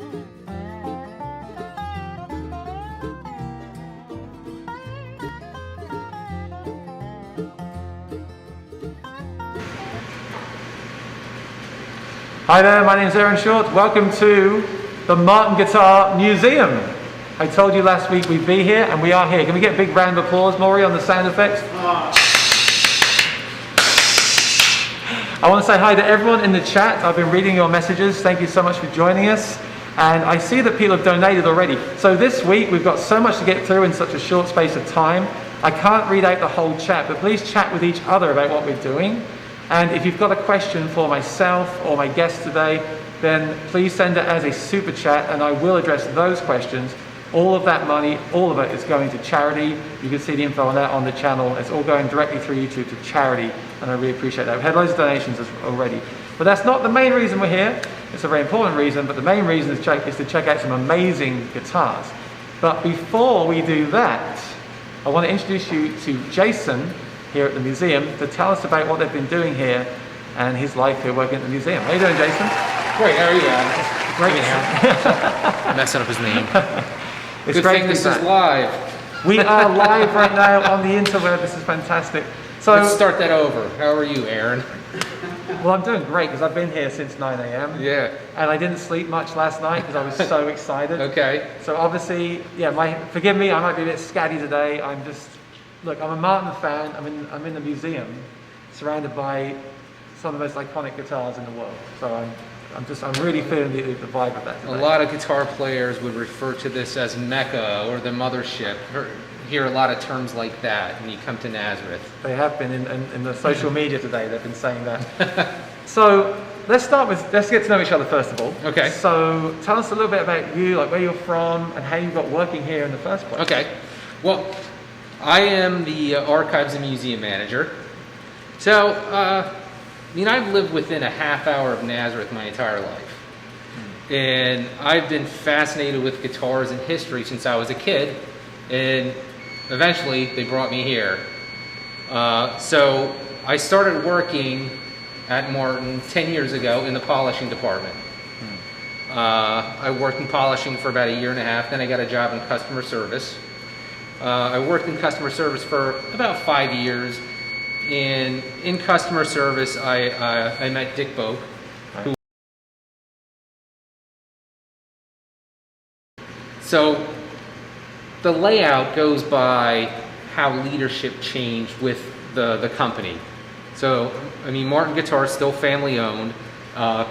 Hi there, my name is Aaron Short. Welcome to the Martin Guitar Museum. I told you last week we'd be here, and we are here. Can we get a big round of applause, Maury, on the sound effects? I want to say hi to everyone in the chat. I've been reading your messages. Thank you so much for joining us. And I see that people have donated already. So this week we've got so much to get through in such a short space of time. I can't read out the whole chat, but please chat with each other about what we're doing. And if you've got a question for myself or my guest today, then please send it as a super chat and I will address those questions. All of that money, all of it is going to charity. You can see the info on that on the channel. It's all going directly through YouTube to charity, and I really appreciate that. We've had loads of donations already. But that's not the main reason we're here. It's a very important reason, but the main reason is to check out some amazing guitars. But before we do that, I want to introduce you to Jason here at the museum to tell us about what they've been doing here and his life here working at the museum. How you doing, Jason? Great, how are you? Great. Messing up his name. It's Good great thing to be this back. is live. We are live right now on the interweb. This is fantastic. So let's start that over. How are you, Aaron? Well, I'm doing great because I've been here since 9 a.m. Yeah. And I didn't sleep much last night because I was so excited. Okay. So obviously, yeah, forgive me, I might be a bit scatty today. Look, I'm a Martin fan. I'm in the museum, surrounded by some of the most iconic guitars in the world. So I'm really feeling the vibe of that today. A lot of guitar players would refer to this as Mecca or the mothership. Hear a lot of terms like that when you come to Nazareth. They have been in the social media today. They've been saying that. So let's get to know each other first of all. Okay. So tell us a little bit about you, like where you're from, and how you got working here in the first place. Okay. Well, I am the archives and museum manager. So, I've lived within a half hour of Nazareth my entire life. And I've been fascinated with guitars and history since I was a kid. And eventually they brought me here. So I started working at Martin 10 years ago in the polishing department. I worked in polishing for about a year and a half. Then I got a job in customer service. I worked in customer service for about 5 years. And in customer service, I met Dick Boak, who. So the layout goes by how leadership changed with the company. So, Martin Guitar is still family owned.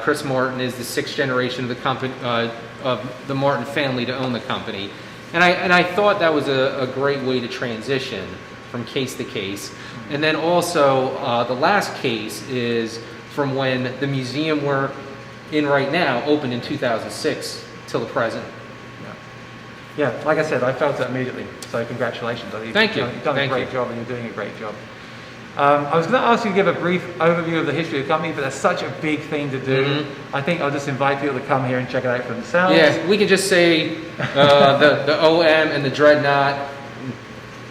Chris Martin is the 6th generation of the company, of the Martin family to own the company. And I thought that was a great way to transition from case to case. And then also, the last case is from when the museum we're in right now opened in 2006 till the present. Yeah, like I said, I felt it immediately. So congratulations. Thank you. You've done a great job, and you're doing a great job. I was going to ask you to give a brief overview of the history of the company, but that's such a big thing to do. Mm-hmm. I think I'll just invite people to come here and check it out for themselves. Yeah, we can just say the OM and the Dreadnought,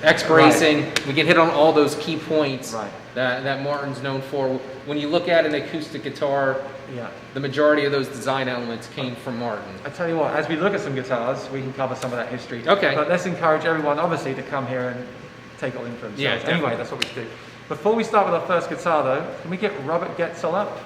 X-bracing. Right. We can hit on all those key points that Martin's known for. When you look at an acoustic guitar, the majority of those design elements came from Martin. I tell you what, as we look at some guitars, we can cover some of that history. Okay. But let's encourage everyone, obviously, to come here and take it all in for themselves. Yeah, anyway, that's what we should do. Before we start with our first guitar, though, can we get Robert Goetzl up?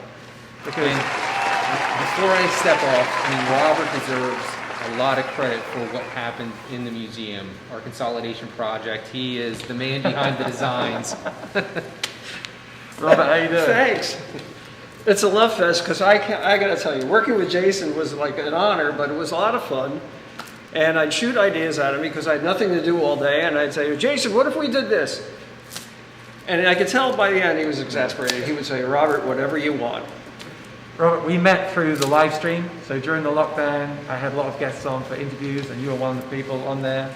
Because before I step off, Robert deserves a lot of credit for what happened in the museum, our consolidation project. He is the man behind the designs. Robert, how you doing? Thanks. It's a love fest because I got to tell you, working with Jason was like an honor, but it was a lot of fun. And I'd shoot ideas at him because I had nothing to do all day, and I'd say, Jason, what if we did this? And I could tell by the end he was exasperated. He would say, Robert, whatever you want. Robert, we met through the live stream. So during the lockdown, I had a lot of guests on for interviews, and you were one of the people on there.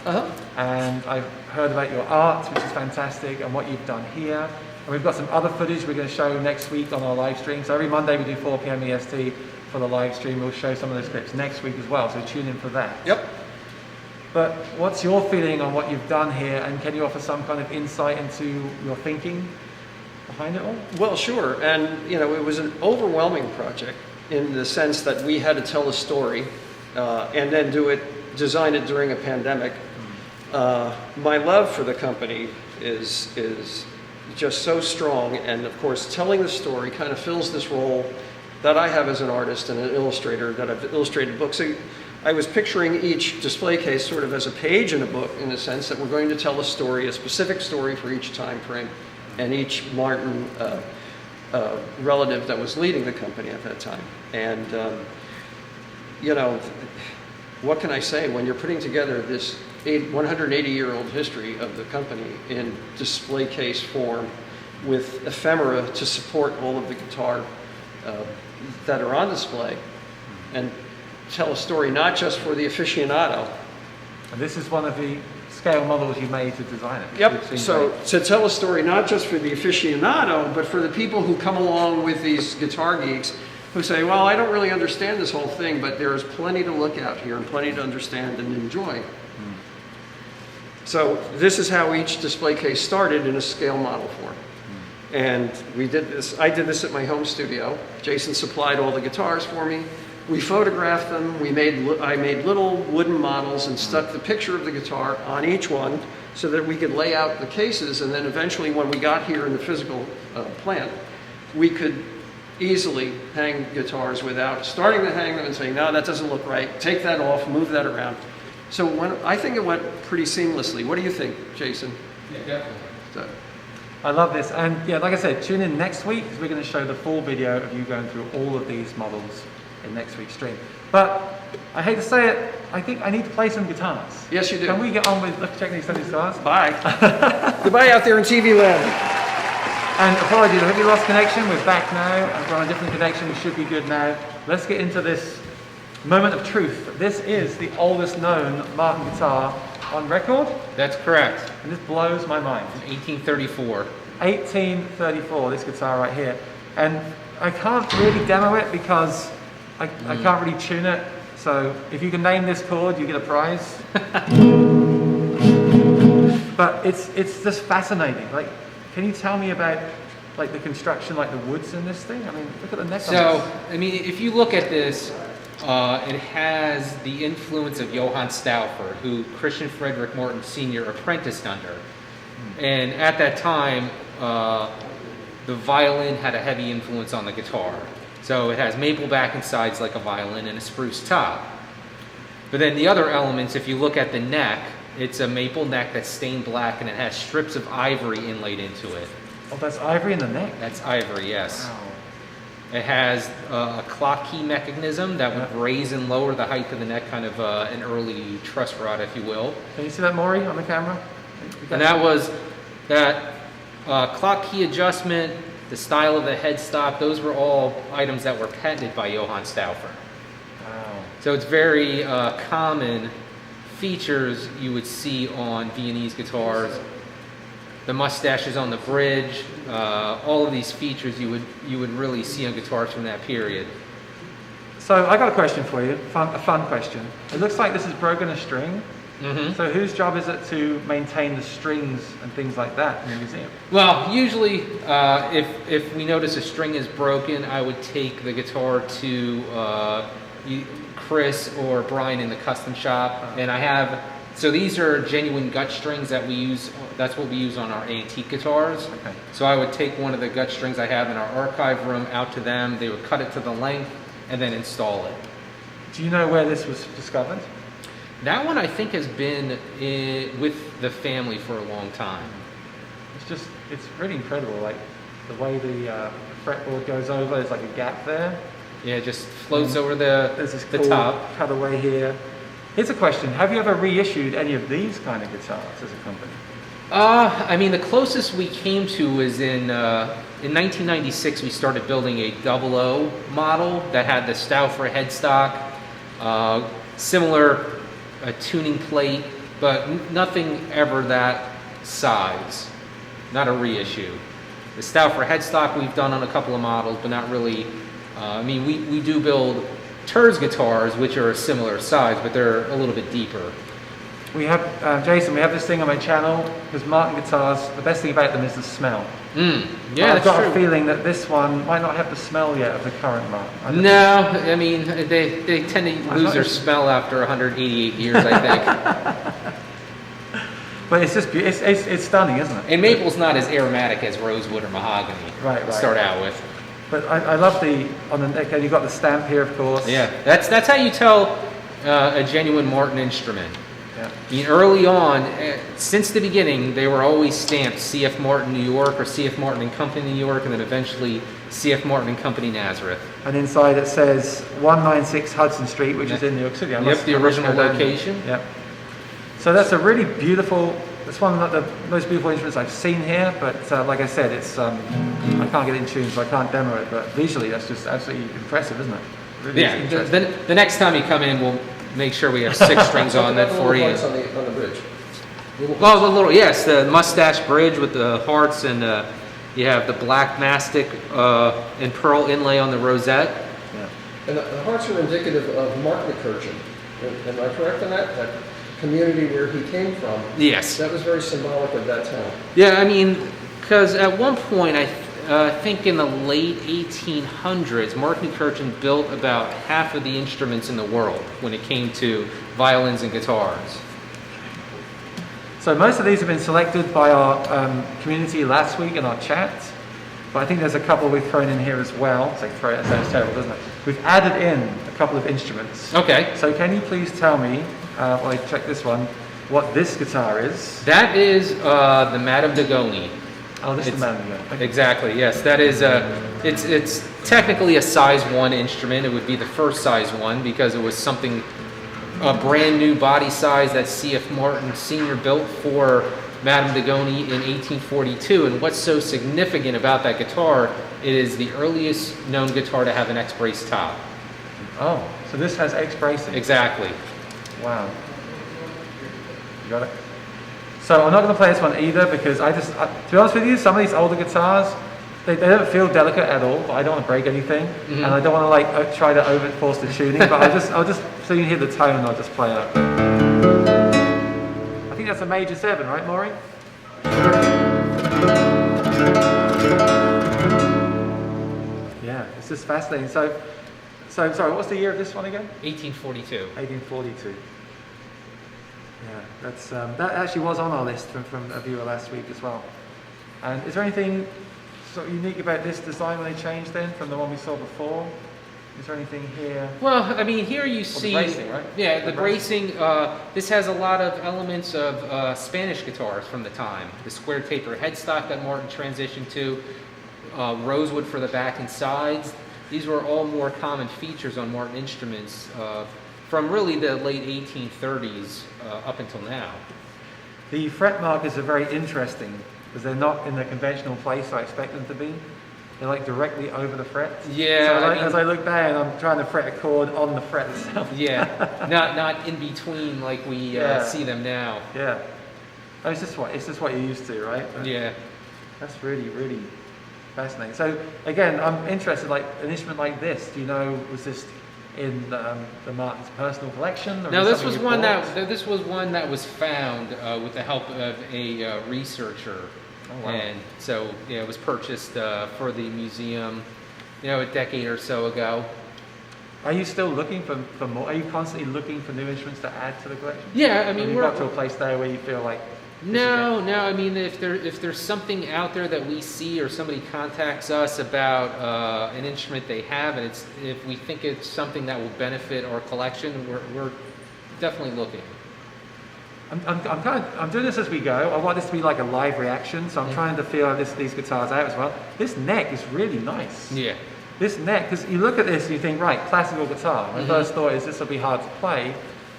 And I've heard about your art, which is fantastic, and what you've done here. And we've got some other footage we're going to show next week on our live stream. So every Monday we do 4 p.m. EST for the live stream. We'll show some of those clips next week as well, so tune in for that. Yep. But what's your feeling on what you've done here, and can you offer some kind of insight into your thinking behind it all? Well, sure. And, it was an overwhelming project in the sense that we had to tell a story and then design it during a pandemic. My love for the company is just so strong, and of course telling the story kind of fills this role that I have as an artist and an illustrator, that I've illustrated books. So I was picturing each display case sort of as a page in a book, in the sense that we're going to tell a story, a specific story for each time frame, and each Martin relative that was leading the company at that time. And you know, what can I say when you're putting together this 180-year-old history of the company in display case form with ephemera to support all of the guitar that are on display, and tell a story not just for the aficionado. And this is one of the scale models you made to design it. Yep, so to tell a story not just for the aficionado, but for the people who come along with these guitar geeks who say, well, I don't really understand this whole thing, but there's plenty to look at here and plenty to understand and enjoy. So this is how each display case started in a scale model form. And we did this, I did this at my home studio. Jason supplied all the guitars for me. We photographed them. I made little wooden models and stuck the picture of the guitar on each one so that we could lay out the cases. And then eventually when we got here in the physical plant, we could easily hang guitars without starting to hang them and saying, no, that doesn't look right. Take that off, move that around. So I think it went pretty seamlessly. What do you think, Jason? Yeah, definitely. So, I love this. And yeah, like I said, tune in next week because we're going to show the full video of you going through all of these models in next week's stream. But I hate to say it, I think I need to play some guitars. yes, you do. Can we get on with checking some of these guitars? Bye. Goodbye out there in TV land. And apologies, I think we lost connection. We're back now. We're on a different connection. We should be good now. Let's get into this moment of truth. This is the oldest known Martin guitar on record, That's correct. and this blows my mind. 1834. 1834, this guitar right here. And I can't really demo it because I can't really tune it. So if you can name this chord, you get a prize. But it's just fascinating. Like, can you tell me about like the construction, like the woods in this thing? I mean, look at the neck on So, this. I mean, if you look at this, it has the influence of Johann Stauffer, who Christian Frederick Morton Sr. apprenticed under. And at that time, the violin had a heavy influence on the guitar. So it has maple back and sides like a violin and a spruce top. But then the other elements, if you look at the neck, it's a maple neck that's stained black and it has strips of ivory inlaid into it. Oh, that's ivory in the neck. That's ivory, yes. Wow. It has a clock key mechanism that would raise and lower the height of the neck, kind of an early truss rod, if you will. Can you see that, Maury, on the camera? And that was that clock key adjustment, the style of the headstock, those were all items that were patented by Johann Stauffer. Wow. So it's very common features you would see on Viennese guitars. The mustaches on the bridge, all of these features you would really see on guitars from that period. So I got a question for you, a fun question. It looks like this is broken a string. Mm-hmm. So whose job is it to maintain the strings and things like that in the museum? Well, usually if we notice a string is broken, I would take the guitar to Chris or Brian in the custom shop, and I have, so these are genuine gut strings that we use, that's what we use on our antique guitars. Okay. So I would take one of the gut strings I have in our archive room out to them, they would cut it to the length and then install it. Do you know where this was discovered? That one I think has been with the family for a long time. It's really incredible, like the way the fretboard goes over, there's like a gap there. Yeah, it just floats over the There's this cool top. cutaway here. Here's a question, have you ever reissued any of these kind of guitars as a company? I mean, the closest we came to was in 1996, we started building a 00 model that had the Stauffer headstock, similar tuning plate, but nothing ever that size, not a reissue. The Stauffer headstock we've done on a couple of models, but not really. I mean, we do build Terz guitars, which are a similar size, but they're a little bit deeper. We have, Jason, we have this thing on my channel, because Martin guitars, the best thing about them is the smell. Yeah, I've that's got true. a feeling that this one might not have the smell yet of the current Martin. I don't No, I mean, they tend to lose their it's- smell after 188 years, I think. But it's just, it's stunning, isn't it? And maple's not as aromatic as rosewood or mahogany Right, to start out with. But I love on the neck, you've got the stamp here, of course. Yeah, that's how you tell a genuine Martin instrument. Yeah. I mean, early on, since the beginning, they were always stamped C.F. Martin, New York, or C.F. Martin and Company, New York, and then eventually C.F. Martin and Company, Nazareth. And inside it says 196 Hudson Street, which is in New York City. Yep, the original location. Yep. So that's a really beautiful, it's one of the most beautiful instruments I've seen here, but like I said, it's I can't get it in tune, so I can't demo it, but visually that's just absolutely impressive, isn't it? Really Yeah, interesting. the next time you come in, we'll make sure we have 6 strings on that for you. On the bridge. Oh, the little, yes, the mustache bridge with the hearts, and you have the black mastic and pearl inlay on the rosette. Yeah. And the hearts are indicative of Mark McCurchin. Am I correct on that? That community where he came from. Yes. That was very symbolic of that town. Yeah, I mean, because at one point, I think in the late 1800s, Mark McCurchin built about half of the instruments in the world when it came to violins and guitars. So most of these have been selected by our community last week in our chat, but I think there's a couple we've thrown in here as well. It's like throw it, that sounds terrible, doesn't it? We've added in a couple of instruments. Okay. So can you please tell me, while I check this one, what this guitar is? That is the Madame de Goni. Oh, this is the Madame. Okay. Exactly, yes. That is, it's technically a size 1 instrument. It would be the first size 1 because it was something, a brand new body size that C.F. Martin Sr. built for Madame de Goni in 1842. And what's so significant about that guitar, it is the earliest known guitar to have an X-brace top. Oh, so this has X bracing. Exactly. Wow. You got it? So I'm not going to play this one either because to be honest with you, some of these older guitars, they don't feel delicate at all, but I don't want to break anything. And I don't want to like try to force the tuning, but I'll just, so you hear the tone, I'll just play it. I think that's a major 7, right, Maury? Yeah, it's just fascinating. So sorry, what's the year of this one again? 1842. 1842. Yeah, that's that actually was on our list from a viewer last week as well. And is there anything sort of unique about this design when they changed then from the one we saw before? Is there anything here? Well, I mean, here you see... the bracing, right? Yeah, the bracing. This has a lot of elements of Spanish guitars from the time. The square taper headstock that Martin transitioned to, rosewood for the back and sides. These were all more common features on Martin instruments from really the late 1830s up until now. The fret markers are very interesting because they're not in the conventional place I expect them to be. They're like directly over the fret. Yeah. So as I look down, I'm trying to fret a chord on the fret itself. Yeah, not in between like we see them now. Yeah. Oh, it's just what you're used to, right? But Yeah. that's really, really fascinating. So again, I'm interested, like an instrument like this, do you know, was this in the Martin's personal collection? Or No, was this something was you one bought? this was one that was found with the help of a researcher. Oh, wow. And so, yeah, it was purchased for the museum, a decade or so ago. Are you still looking for more? Are you constantly looking for new instruments to add to the collection? Yeah, I Have mean, you got to a place there where you feel like this is No, it? I mean, if there's something out there that we see or somebody contacts us about an instrument they have, and if we think it's something that will benefit our collection, we're definitely looking. I'm doing this as we go. I want this to be like a live reaction, so I'm trying to feel these guitars out as well. This neck is really nice. Yeah. This neck, because you look at this and you think, right, classical guitar. My first thought is this will be hard to play,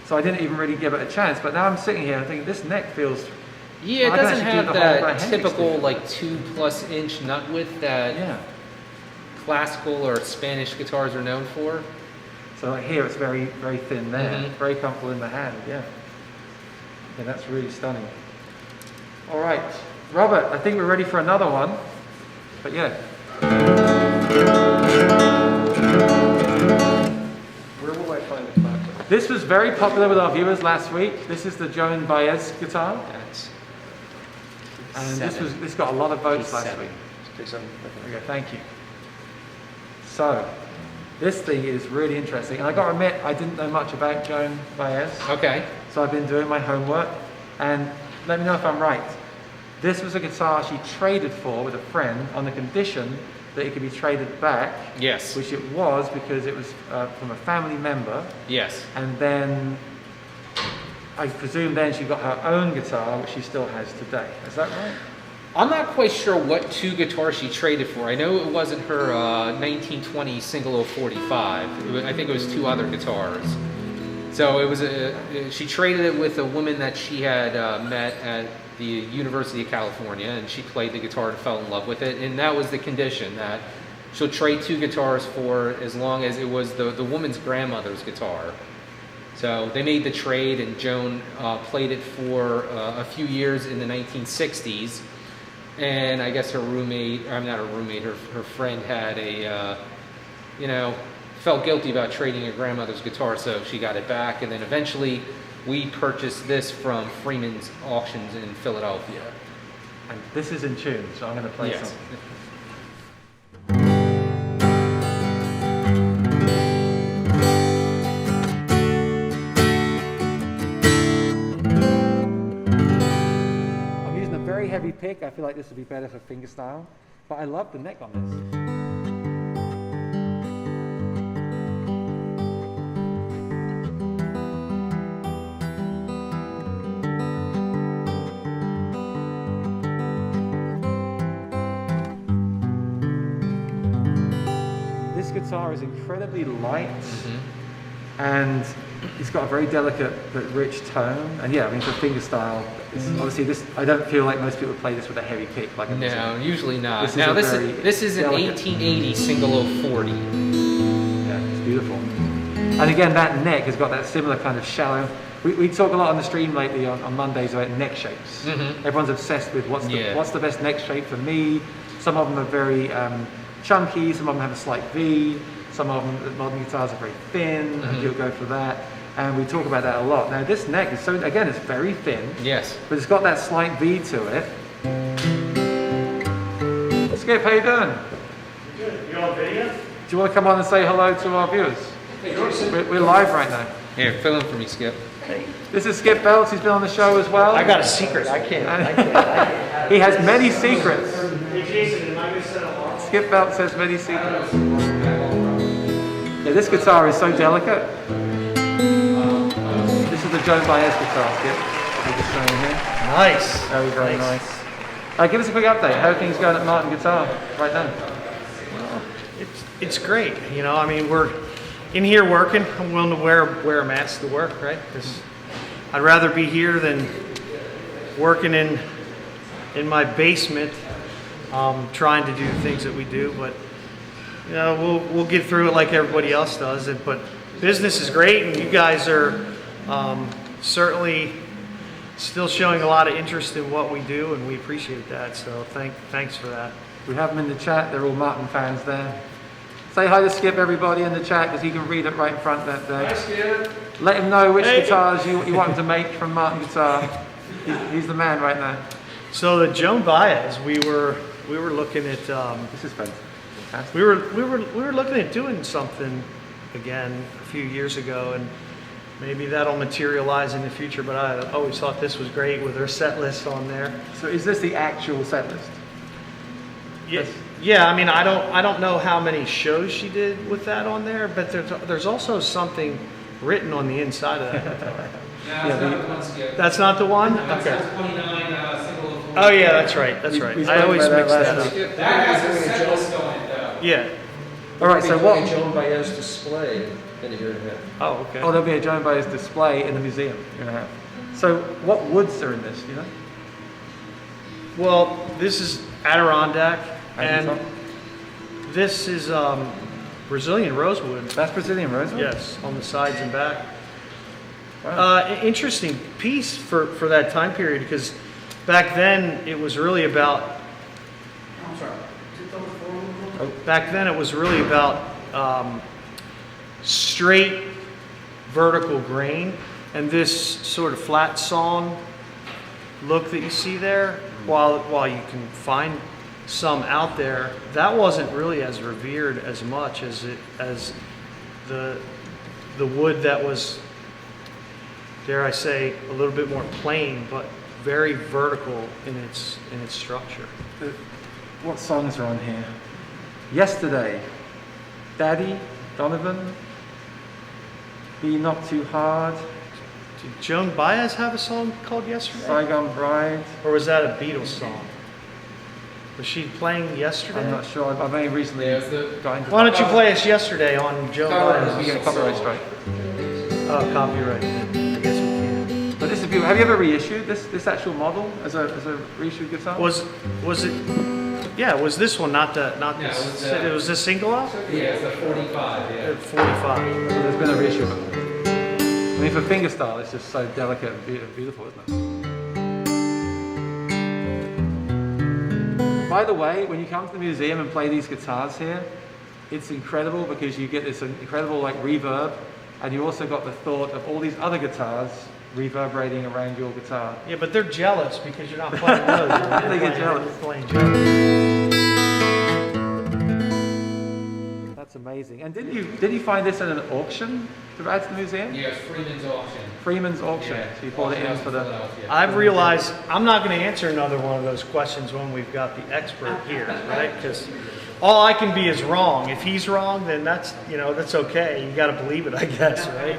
so I didn't even really give it a chance. But now I'm sitting here and thinking, this neck feels... Yeah, I it can doesn't actually have do the whole that Brad Hendricks typical thing. like 2+ inch nut width that Yeah. classical or Spanish guitars are known for. So like here it's very, very thin there. Mhm. Very comfortable in the hand, yeah. Yeah, that's really stunning. All right, Robert, I think we're ready for another one. But yeah. Where will I find the Clapton? This was very popular with our viewers last week. This is the Joan Baez guitar. That's And this got a lot of votes last week. There we go, thank you. So, this thing is really interesting. And I got to admit, I didn't know much about Joan Baez. Okay. So I've been doing my homework. And let me know if I'm right. This was a guitar she traded for with a friend on the condition that it could be traded back. Yes. Which it was, because it was from a family member. Yes. And then, I presume then she got her own guitar, which she still has today. Is that right? I'm not quite sure what two guitars she traded for. I know it wasn't her 1920 single 045. I think it was two other guitars. So it was she traded it with a woman that she had met at the University of California, and she played the guitar and fell in love with it. And that was the condition, that she'll trade two guitars for as long as it was the woman's grandmother's guitar. So they made the trade, and Joan played it for a few years in the 1960s. And I guess her roommate, I'm not her roommate, her friend had felt guilty about trading her grandmother's guitar, so she got it back. And then eventually we purchased this from Freeman's Auctions in Philadelphia. And this is in tune, so I'm going to play Yes. something. Heavy pick. I feel like this would be better for fingerstyle, but I love the neck on this. This guitar is incredibly light, and it's got a very delicate but rich tone. And yeah, I mean, for fingerstyle, obviously this, I don't feel like most people play this with a heavy pick like I'm No, usually not. This is now a this very is an delicate 1880 single 040. Yeah, it's beautiful. And again, that neck has got that similar kind of shallow. We talk a lot on the stream lately on Mondays about neck shapes. Everyone's obsessed with what's the best neck shape for me. Some of them are very chunky, some of them have a slight V, some of them, the modern guitars are very thin, and you'll go for that. And we talk about that a lot. Now this neck is again, it's very thin. Yes. But it's got that slight V to it. Skip, how you doing? Good. You on video? Do you want to come on and say hello to our viewers? We're live right now. Here, fill in for me, Skip. This is Skip Beltz. He's been on the show as well. I got a secret. I can't. He has many secrets. Hey Jason, am I going to set a alarm? Skip Beltz has many secrets. Yeah, this guitar is so delicate. This is the Joan Baez guitar, Skip. We're just showing here. Nice. Very, very nice. Give us a quick update. How are things going at Martin Guitar right now? Well, it's great. You know, I mean, we're in here working. I'm willing to wear a mask to work, right? Because I'd rather be here than working in my basement, trying to do the things that we do. But you know, we'll get through it like everybody else does. But business is great, and you guys are certainly still showing a lot of interest in what we do, and we appreciate that. So thanks for that. We have them in the chat. They're all Martin fans there. Say hi to Skip, everybody, in the chat, because he can read it right in front that day. Hi, Skip. Let him know which guitars you want him to make from Martin Guitar. He's the man right now. So the Joan Baez, we were looking at This is fantastic. we were looking at doing something again a few years ago, and maybe that'll materialize in the future. But I always thought this was great with her set list on there. So is this the actual set list? Yeah. I mean, I don't know how many shows she did with that on there, but there's also something written on the inside of that guitar. That's not the one? Okay. Oh yeah, that's right. That's right. I always mix that up. That has a set going though. Yeah. All right, so what? Joan Baez display in a year and a half. Oh, okay. Oh, there'll be a Joan Baez display in the museum you're gonna have. So what woods are in this, do you know? Well, this is Adirondack, and Adirondack. this is Brazilian rosewood. That's Brazilian rosewood? Yes, on the sides and back. Wow. Interesting piece for that time period, because back then it was really about. Back then it was really about straight vertical grain, and this sort of flat song look that you see there, while you can find some out there, that wasn't really as revered as much as the wood that was, dare I say, a little bit more plain, but very vertical in its structure. What songs are on here? Yesterday, Daddy, Donovan, Be Not Too Hard, Did Joan Baez have a song called Yesterday? Saigon Bride. Or was that a Beatles song? Was she playing Yesterday? I'm not sure. I've only recently got into. Why don't you play us Yesterday on Joan We Baez? get a copyright strike. Oh, copyright. I guess we can. But this is beautiful. Have you ever reissued this actual model as a reissued guitar? Was it? Yeah, was this one not the No, it was the single out? Yeah, it's the 45, yeah. 45. So there's been a reissue of it. I mean, for fingerstyle, it's just so delicate and beautiful, isn't it? By the way, when you come to the museum and play these guitars here, it's incredible because you get this incredible like reverb, and you also got the thought of all these other guitars reverberating around your guitar. Yeah, but they're jealous because you're not playing those. They get jealous. You're playing jealous. That's amazing. And did you find this at an auction to add to the museum? Yeah, it's Freeman's auction. Freeman's auction. Yeah. So you bought it in for the. Philadelphia. I've realized I'm not going to answer another one of those questions when we've got the expert here, right? Because all I can be is wrong. If he's wrong, then that's okay. You got to believe it, I guess, right?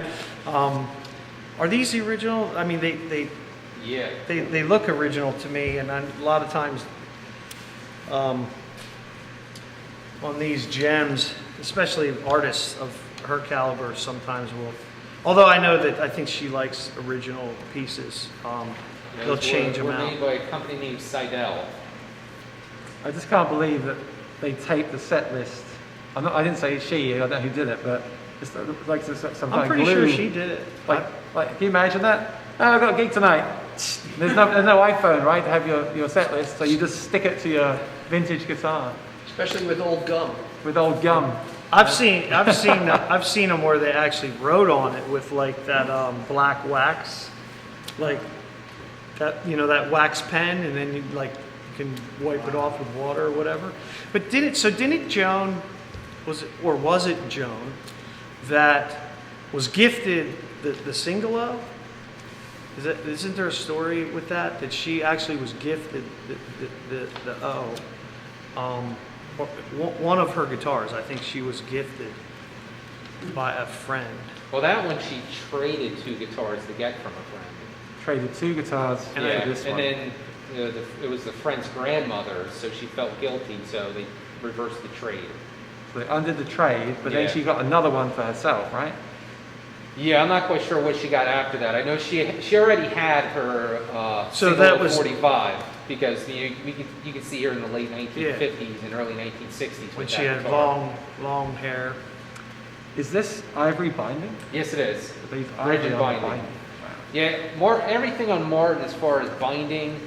Are these the original? I mean, they look original to me, and a lot of times on these gems, especially artists of her caliber, sometimes will. Although I think she likes original pieces. They'll change them out. Made by a company named Seidel. I just can't believe that they taped the set list. I didn't say she. I don't know who did it, but it's like some kind I'm of pretty glue. sure she did it. Like, can you imagine that? Oh, I've got a gig tonight. There's no iPhone, right, to have your set list, so you just stick it to your vintage guitar Especially with old gum. with old gum. I've seen them where they actually wrote on it with like that black wax, like that that wax pen, and then you can wipe it off with water or whatever. But didn't Joan was it Joan that was gifted the Singolo? Isn't there a story with that she actually was gifted the one of her guitars? I think she was gifted by a friend. Well, that one she traded 2 guitars to get from a friend. Traded 2 guitars for this one. And then it was the friend's grandmother, so she felt guilty, so they reversed the trade. So they undid the trade, but then Yeah. she got another one for herself, right? Yeah, I'm not quite sure what she got after that. I know she already had her So that was 45 because you can see her in the late 1950s and early 1960s when with she that had guitar. long hair. Is this ivory binding? Yes, it is. These Rigid ivory on binding. Wow. Yeah, everything on Martin as far as binding.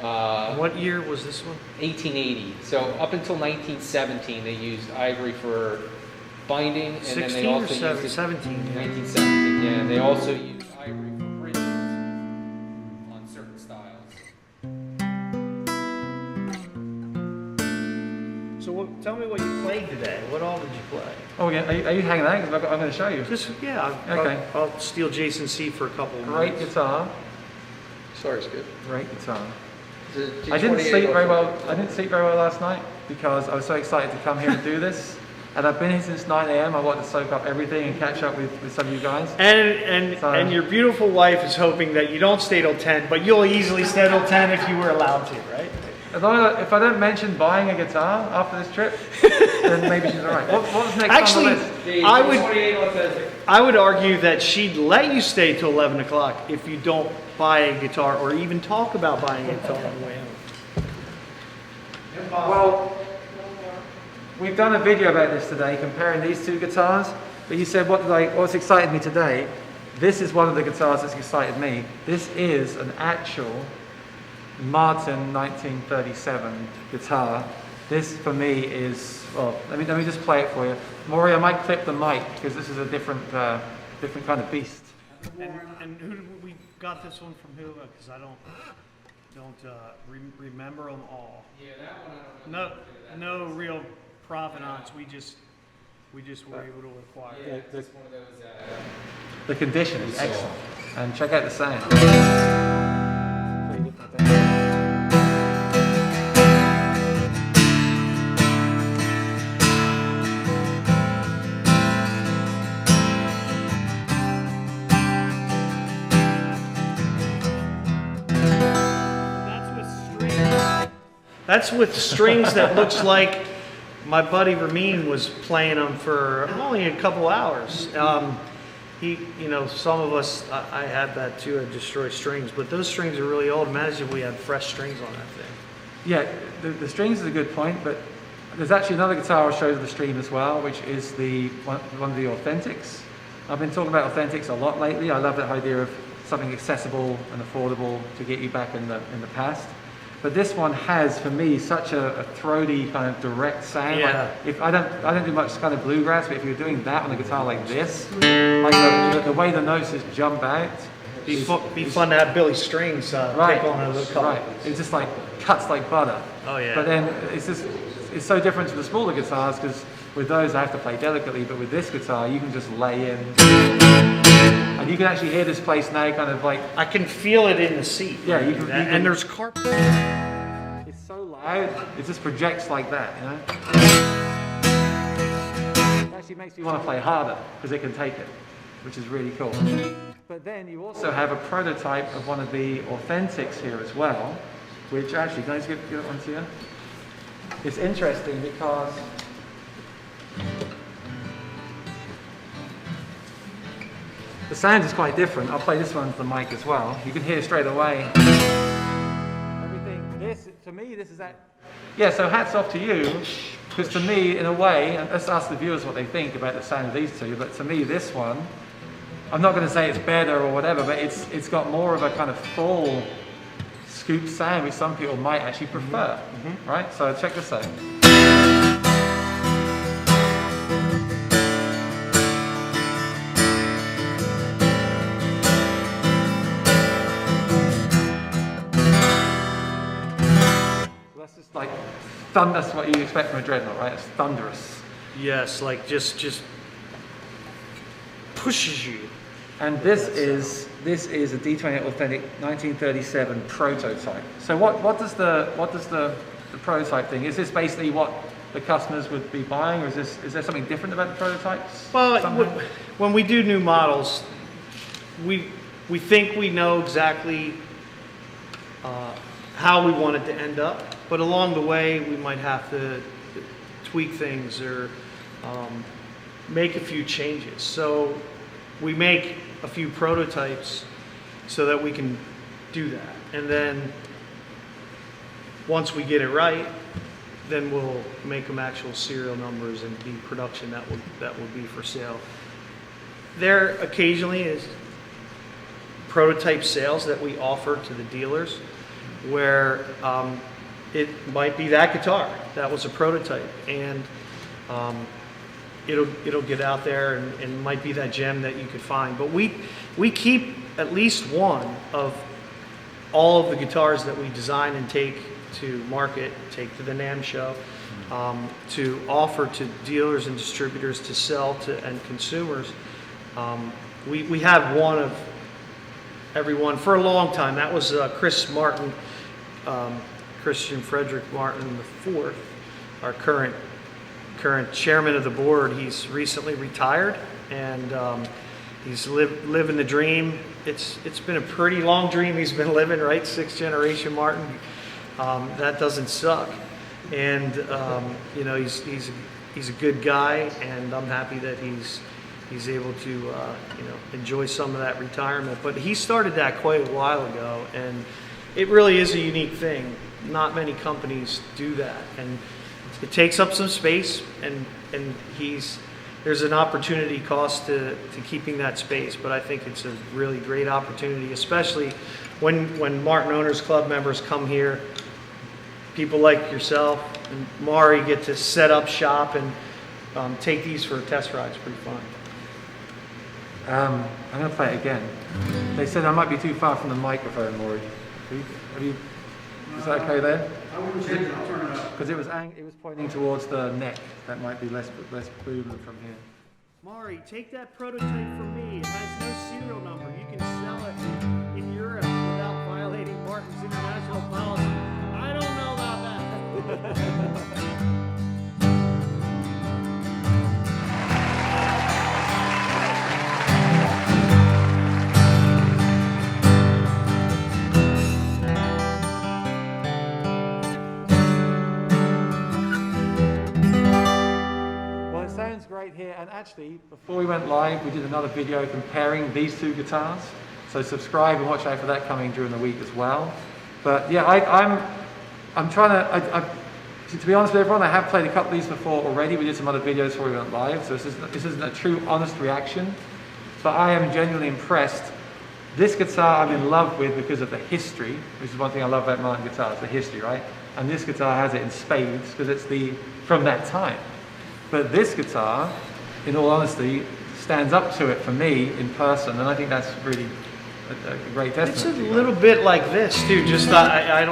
What year was this one? 1880. So up until 1917, they used ivory for binding, and then 16 they or also used it 17? 1917. Yeah, and they also used ivory for bridges on certain styles. So tell me what you played today. What all did you play? Oh, yeah. Are you hanging out? 'Cause I'm going to show you. Just Okay. I'll steal Jason's seat for a couple of Great minutes. guitar. Sorry, it's good. Great guitar. The I didn't G28 sleep very well. also- I didn't sleep very well last night because I was so excited to come here and do this. And I've been here since 9 a.m. I wanted to soak up everything and catch up with some of you guys. And your beautiful wife is hoping that you don't stay till 10, but you'll easily stay till 10 if you were allowed to, right? As long as if I don't mention buying a guitar after this trip, then maybe she's all right. What was next Actually, on the list? I would argue that she'd let you stay till 11 o'clock if you don't buy a guitar or even talk about buying a guitar on the way home. Well, we've done a video about this today, comparing these 2 guitars. But you said what's excited me today? This is one of the guitars that's excited me. This is an actual Martin 1937 guitar. This for me is, well, let me just play it for you. Maury, I might clip the mic because this is a different different kind of beast. And who we got this one from who? Because I don't remember them all. Yeah, that one I don't know. No real provenance. We just were able to acquire. Yeah, Yeah, it's one of those. The condition is excellent. And check out the sound. That's with strings that looks like my buddy Ramin was playing them for only a couple hours. Some of us, I had that too, I destroy strings, but those strings are really old. Imagine if we had fresh strings on that thing. Yeah, the strings is a good point, but there's actually another guitar I'll show you the stream as well, which is one of the Authentics. I've been talking about Authentics a lot lately. I love that idea of something accessible and affordable to get you back in the past. But this one has, for me, such a throaty kind of direct sound. Yeah. Like if I don't do much kind of bluegrass, but if you're doing that on a guitar like this, like the way the notes just jump out. Be fun to have Billy Strings Right, pick on a little couple. right. It just like cuts like butter. Oh yeah. But then it's so different to the smaller guitars because with those I have to play delicately, but with this guitar you can just lay in. And you can actually hear this place now kind of like... I can feel it in the seat. Yeah, you can... And there's carpet. It's so loud, it just projects like that, you know? It actually makes me want to play harder because it can take it, which is really cool. But then you also have a prototype of one of the Authentics here as well, which actually, can I just give it one to you? It's interesting because... the sound is quite different. I'll play this one to the mic as well. You can hear straight away. Everything. This, to me, this is that. Yeah. So hats off to you, because to me, in a way, and let's ask the viewers what they think about the sound of these two. But to me, this one, I'm not going to say it's better or whatever, but it's got more of a kind of full scoop sound, which some people might actually prefer. Right. So check this out. Just like that's what you expect from a dreadnought, right? It's thunderous. Yes, like just pushes you. And this is a D28 Authentic 1937 prototype. So what does the prototype thing? Is this basically what the customers would be buying, or is there something different about the prototypes? Well, somehow? when we do new models, we think we know exactly how we want it to end up. But along the way, we might have to tweak things or make a few changes. So we make a few prototypes so that we can do that. And then once we get it right, then we'll make them actual serial numbers and be production that will be for sale. There occasionally is prototype sales that we offer to the dealers where it might be that guitar that was a prototype, and it'll get out there and might be that gem that you could find. But we keep at least one of all of the guitars that we design and take to market, take to the NAMM show, to offer to dealers and distributors to sell to end consumers. We have one of every one for a long time. That was Chris Martin. Christian Frederick Martin IV, our current chairman of the board. He's recently retired, and he's living the dream. It's been a pretty long dream he's been living, right? 6th generation Martin. That doesn't suck, and he's a good guy, and I'm happy that he's able to enjoy some of that retirement. But he started that quite a while ago, and it really is a unique thing. Not many companies do that, and it takes up some space, and there's an opportunity cost to keeping that space, but I think it's a really great opportunity, especially when Martin Owners Club members come here. People like yourself and Maury get to set up shop and take these for test rides. Pretty fun. I'm going to play it again. They said I might be too far from the microphone, Maury. Is that okay there? I wouldn't change it, I'll turn it up. Because it was pointing towards the neck. That might be less movement from here. Maury, take that prototype from me. It has no serial number. You can sell it in Europe without violating Martin's international policy. I don't know about that. Great here, and actually before we went live we did another video comparing these two guitars, so subscribe and watch out for that coming during the week as well. But yeah, I'm trying to be honest with everyone, I have played a couple of these before already. We did some other videos before we went live, so this isn't a true honest reaction, but I am genuinely impressed. This guitar I'm in love with because of the history, which is one thing I love about Martin guitars, the history, right? And this guitar has it in spades because it's from that time. But this guitar, in all honesty, stands up to it for me in person, and I think that's really a great testament. It's a little bit like this too. Just I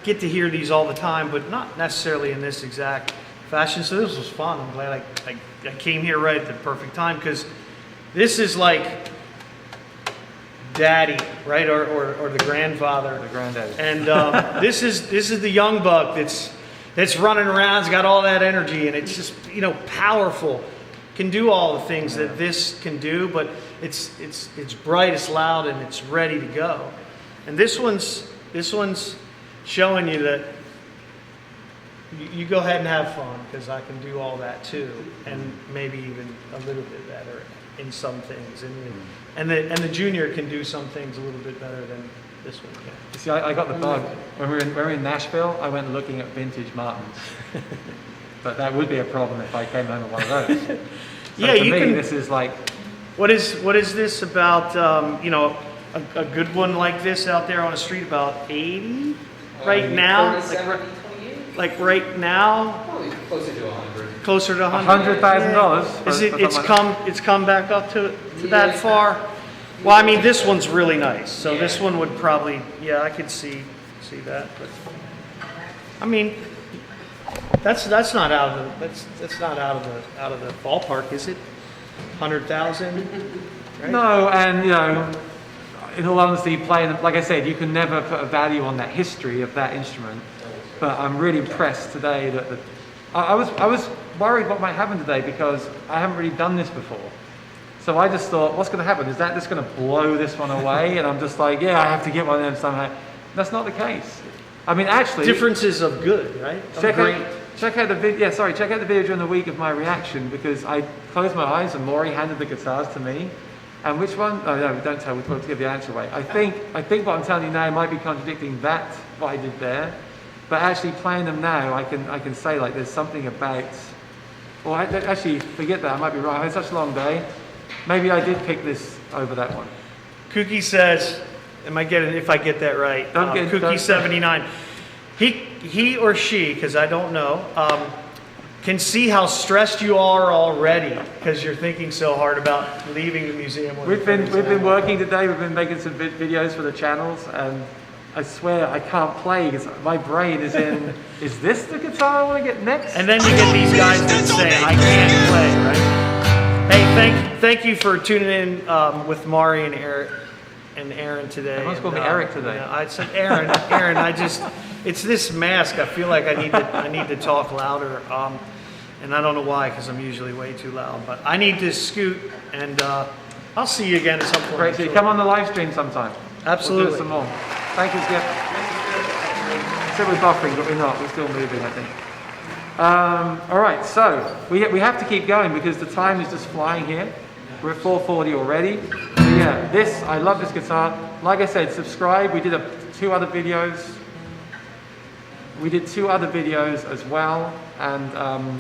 get to hear these all the time, but not necessarily in this exact fashion. So this was fun. I'm glad I came here right at the perfect time, because this is like daddy, right, or the grandfather, the granddaddy, and this is the young buck that's running around, it's got all that energy, and it's just, powerful. Can do all the things that this can do, but it's bright, it's loud, and it's ready to go. And this one's showing you that you go ahead and have fun, because I can do all that too, and maybe even a little bit better in some things. And the junior can do some things a little bit better than this one can. You see, I got the bug. When we were in Nashville, I went looking at vintage Martins. But that would be a problem if I came home with one of those. So yeah, to me, this is like... What is this about, a good one like this out there on the street, about 80 right now? Like right now? Probably closer to 100. Closer to 100? $100,000. It's come back up to that far? Well, I mean, this one's really nice, so this one would probably, I could see that. But I mean, that's not out of the ballpark, is it? 100,000. Right? No, and in all honesty, playing, like I said, you can never put a value on that history of that instrument. But I'm really impressed today that I was worried what might happen today, because I haven't really done this before. So I just thought, what's going to happen? Is that just going to blow this one away? And I'm just like, I have to get one of them somehow. That's not the case. I mean, actually... Differences of good, right? Check out the video. Check out the video during the week of my reaction, because I closed my eyes and Maury handed the guitars to me. And which one? Oh no, don't tell. We'll give the answer away. I think what I'm telling you now might be contradicting what I did there. But actually playing them now, I can say like there's something about... Well, actually, forget that. I might be wrong. I had such a long day. Maybe I did pick this over that one. Kookie says, if I get that right, Kookie79, he or she, because I don't know, can see how stressed you are already, because you're thinking so hard about leaving the museum. We've been working today. We've been making some videos for the channels, and I swear I can't play because my brain is in, is this the guitar I want to get next? And then you get these guys that say, I can't play, right? Hey, thank you for tuning in with Maury and Aaron today. Everyone's called me Eric today. I said Aaron, it's this mask. I feel like I need to talk louder, and I don't know why, because I'm usually way too loud. But I need to scoot, and I'll see you again at some point. Great, so you come on the live stream sometime. Absolutely. We'll do some more. Thank you, Skip. I said we're buffering, but we're not. We're still moving, I think. All right, so we have to keep going because the time is just flying here. We're at 4:40 already. So yeah, I love this guitar. Like I said, subscribe. We did two other videos. We did 2 other videos as well, and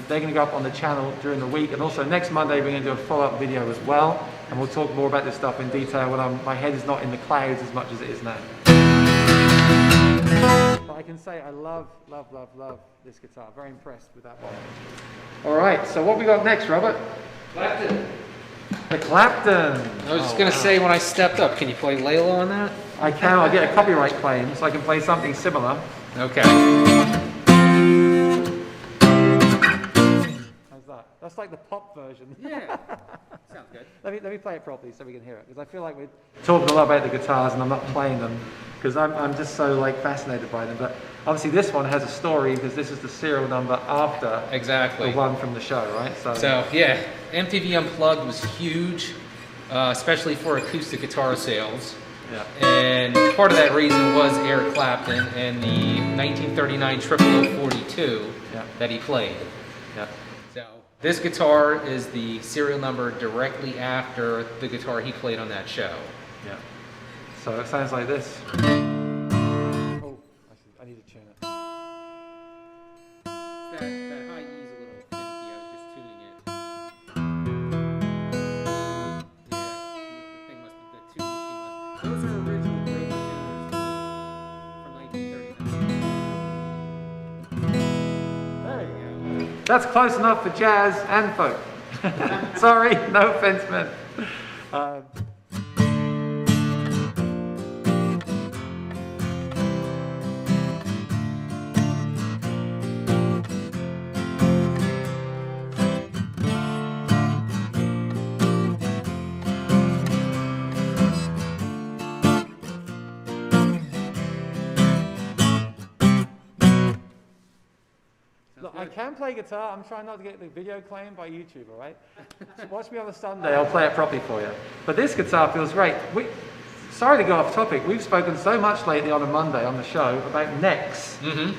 they're going to go up on the channel during the week. And also next Monday, we're going to do a follow-up video as well, and we'll talk more about this stuff in detail when my head is not in the clouds as much as it is now. But I can say I love this guitar. Very impressed with that one. All right, so what we got next, Robert? Clapton. The Clapton. I was just gonna say, when I stepped up, can you play Layla on that? I can. I'll get a copyright claim, so I can play something similar. Okay. How's that? That's like the pop version. Yeah. Sounds good. Let me play it properly so we can hear it, because I feel like we're talking a lot about the guitars and I'm not playing them because I'm just so like fascinated by them. But obviously this one has a story because this is the serial number after Exactly. the one from the show, right? So yeah, MTV Unplugged was huge, especially for acoustic guitar sales. yeah. And part of that reason was Eric Clapton and the 1939 0042 Yeah. that he played. Yeah. So this guitar is the serial number directly after the guitar he played on that show. Yeah. So it sounds like this. Oh, actually, I need to tune it. That high E is a little finicky. I was just tuning it. Yeah, the thing must be the tuning machine must. Those are original Grover tuners from 1939. There you go. That's close enough for jazz and folk. Sorry, no offense, man. Look, I can play guitar. I'm trying not to get the video claimed by YouTube, all right? So watch me on a Sunday. I'll play it properly for you. But this guitar feels great. Sorry to go off topic. We've spoken so much lately on a Monday on the show about necks. Mm-hmm.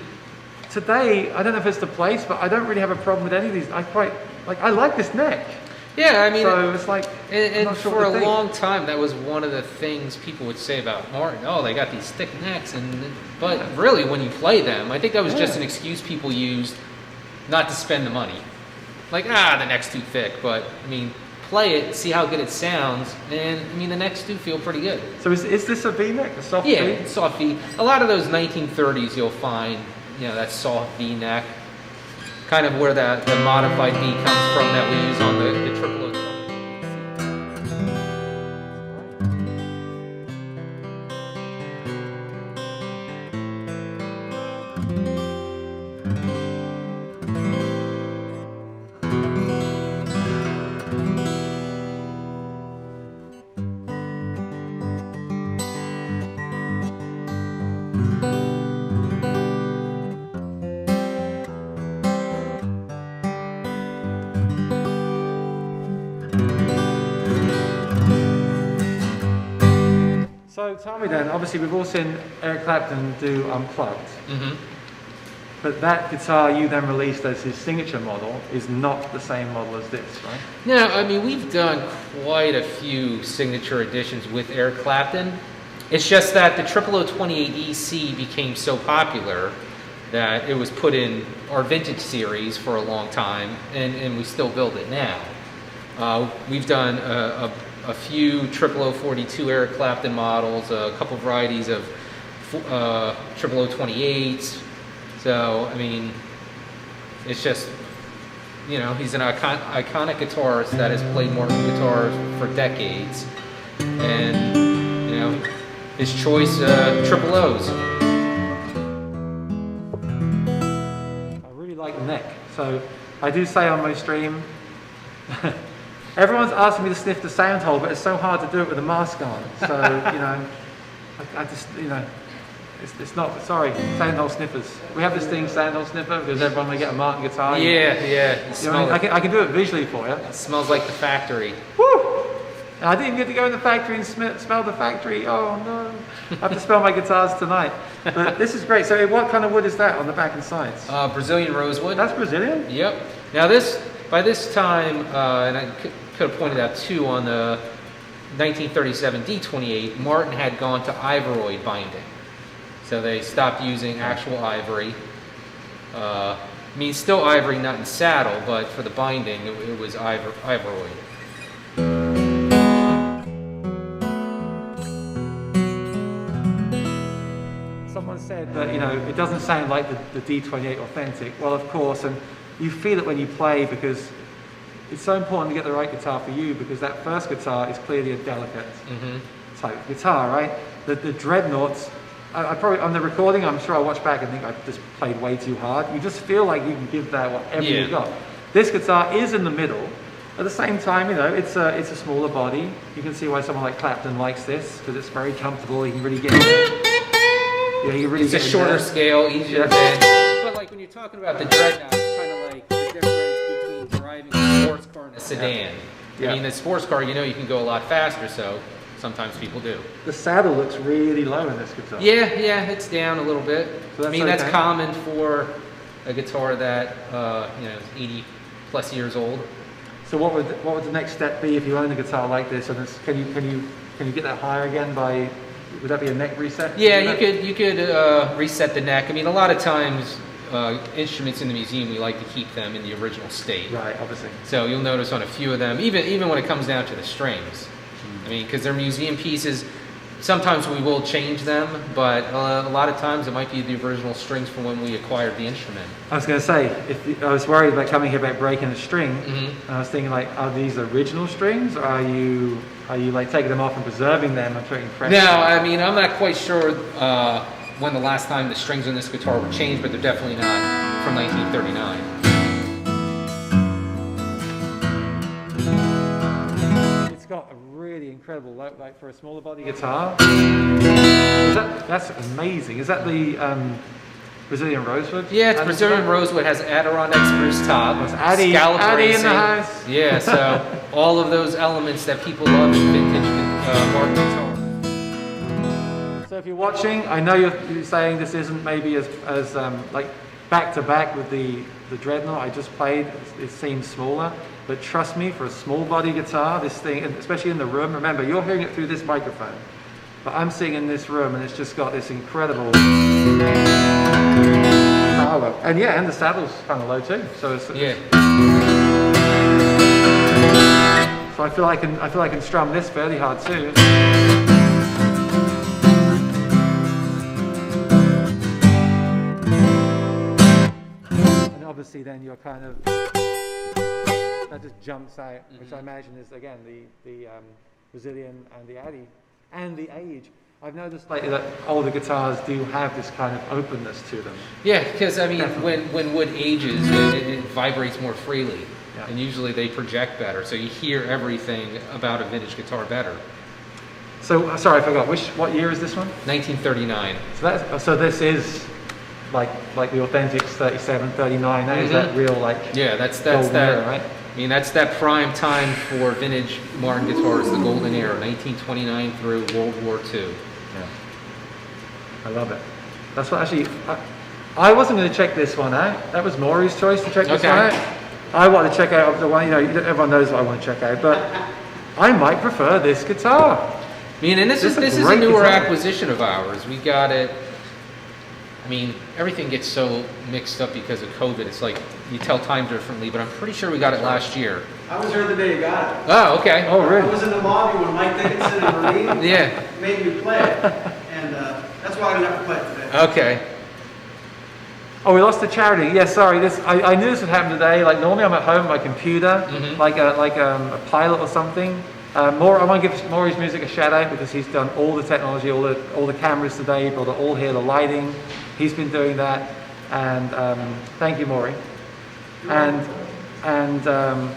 Today, I don't know if it's the place, but I don't really have a problem with any of these. I like this neck. Yeah, I mean, So it's like, I'm and not sure for what a to think. long time, that was one of the things people would say about Martin. Oh, they got these thick necks, but really, when you play them, I think that was just Yeah. an excuse people used not to spend the money. Like, the neck's too thick, but I mean, play it, see how good it sounds, and I mean, the necks do feel pretty good. So is this a V-neck, a soft Yeah, V? it's soft V. A lot of those 1930s, you'll find, that soft V neck, kind of where the modified V comes from that we use on the 0020. So tell me then, obviously we've all seen Eric Clapton do Unplugged, Mm-hmm. but that guitar you then released as his signature model is not the same model as this, right? No, I mean, we've done quite a few signature editions with Eric Clapton. It's just that the 0028EC became so popular that it was put in our vintage series for a long time, and we still build it now. We've done a few 0042 Eric Clapton models, a couple varieties of 0028s. So, I mean, it's just, he's an iconic guitarist that has played Martin guitars for decades. And, his choice, triple O's. I really like the neck. So I do say on my stream, everyone's asking me to sniff the sound hole, but it's so hard to do it with a mask on. So, I just, it's not, sorry, sound hole sniffers. We have this thing, sound hole sniffer, because everyone may get a Martin guitar. Yeah. I can do it visually for you. It smells like the factory. Woo! I didn't get to go in the factory and smell the factory. Oh no. I have to smell my guitars tonight. But this is great. So what kind of wood is that on the back and sides? Brazilian rosewood. That's Brazilian? Yep. Now by this time, and I could have pointed out too, on the 1937 D28, Martin had gone to ivory binding. So they stopped using actual ivory. Still ivory, not in saddle, but for the binding, it was ivory. Someone said that, it doesn't sound like the D28 authentic. Well, of course, and you feel it when you play because it's so important to get the right guitar for you because that first guitar is clearly a delicate type guitar, right? The dreadnoughts, I probably, on the recording, I'm sure I'll watch back and think I just played way too hard. You just feel like you can give that whatever you got. This guitar is in the middle. At the same time, you know, it's a smaller body. You can see why someone like Clapton likes this because it's very comfortable. You can really get in there. Yeah, you really It's a get in shorter there. scale, easier to bend. But like when you're talking about the Dreadnought, it's kind of like the difference between driving a sports car and a sedan. Yeah. I mean, a sports car, you know, you can go a lot faster, so sometimes people do. The saddle looks really low in this guitar. Yeah, it's down a little bit. So that's I mean, that's okay. common for a guitar that you know is 80 plus years old. So what would the next step be if you own a guitar like this? And can you get that higher again by? Would that be a neck reset? Yeah, you could reset the neck. I mean, a lot of times instruments in the museum we like to keep them in the original state. Right, obviously. So you'll notice on a few of them, even when it comes down to the strings. I mean, because they're museum pieces. Sometimes we will change them, but a lot of times it might be the original strings from when we acquired the instrument. I was going to say, I was worried about coming here about breaking a string. And I was thinking, like, are these original strings, or are you like taking them off and preserving them and putting fresh? No, I mean, I'm not quite sure when the last time the strings on this guitar were changed, but they're definitely not from 1939. It's got a really incredible look, like for a smaller body guitar. That's amazing. Is that the Brazilian rosewood? Yeah, it's Brazilian rosewood, has Adirondack spruce top, That's Addy scallop in racing. the house. Yeah, so all of those elements that people love in vintage mark guitar. So if you're watching, I know you're saying this isn't maybe as like back to back with the Dreadnought I just played. It seems smaller, but trust me, for a small body guitar, this thing, especially in the room. Remember, you're hearing it through this microphone, but I'm sitting in this room, and it's just got this incredible power. And yeah, and the saddle's kind of low too. So it's So I feel I can strum this fairly hard too. And obviously then you're kind of, that just jumps out, which I imagine is again the Brazilian and the Addy and the age. I've noticed lately that older guitars do have this kind of openness to them. Yeah, because I mean, when wood ages, it vibrates more freely. Yeah. And usually they project better, so you hear everything about a vintage guitar better. So sorry, I forgot. What year is this one? 1939. So this is like the authentic 37, 39. That is that real like Yeah, that's golden that. era, right? I mean, that's that prime time for vintage Martin guitars, the golden era, 1929 through World War II. Yeah, I love it. That's what actually. I wasn't going to check this one out. That was Maury's choice to check this Okay. one out. I want to check out the one. You know, everyone knows what I want to check out, but I might prefer this guitar. I mean, and this is a great newer guitar. acquisition of ours. We got it. I mean, everything gets so mixed up because of COVID. It's like you tell time differently, but I'm pretty sure we got it last year. I was here the day you got it. Oh, okay. Oh, I really? was in the lobby when Mike Dickinson and Marine Yeah. made me play it, and that's why I didn't have to play it today. Okay. Oh, we lost the charity. Yeah, sorry. I knew this would happen today. Like normally, I'm at home on my computer, like a pilot or something. I want to give Maury's Music a shout out because he's done all the technology, all the cameras today, brought it all here, the lighting. He's been doing that, and thank you, Maury. And that's